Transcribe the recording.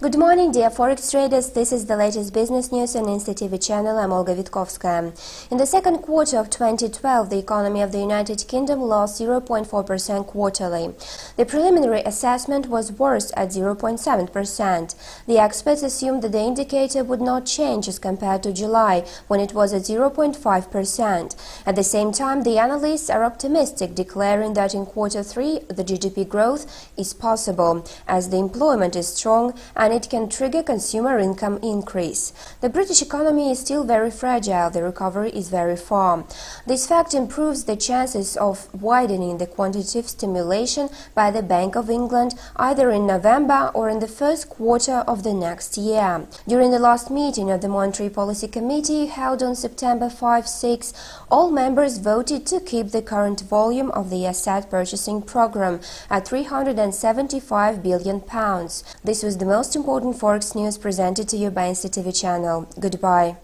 Good morning, dear Forex traders. This is the latest business news on Insta TV channel. I'm Olga Vitkovskaya. In the second quarter of 2012, the economy of the United Kingdom lost 0.4% quarterly. The preliminary assessment was worse at 0.7%. The experts assumed that the indicator would not change as compared to July, when it was at 0.5%. At the same time, the analysts are optimistic, declaring that in quarter 3, the GDP growth is possible, as the employment is strong and it can trigger consumer income increase. The British economy is still very fragile. The recovery is very far. This fact improves the chances of widening the quantitative stimulation by the Bank of England either in November or in the first quarter of the next year. During the last meeting of the Monetary Policy Committee held on September 5-6, all members voted to keep the current volume of the asset purchasing program at £375 billion. This was the most important Forex news presented to you by Insta TV channel. Goodbye.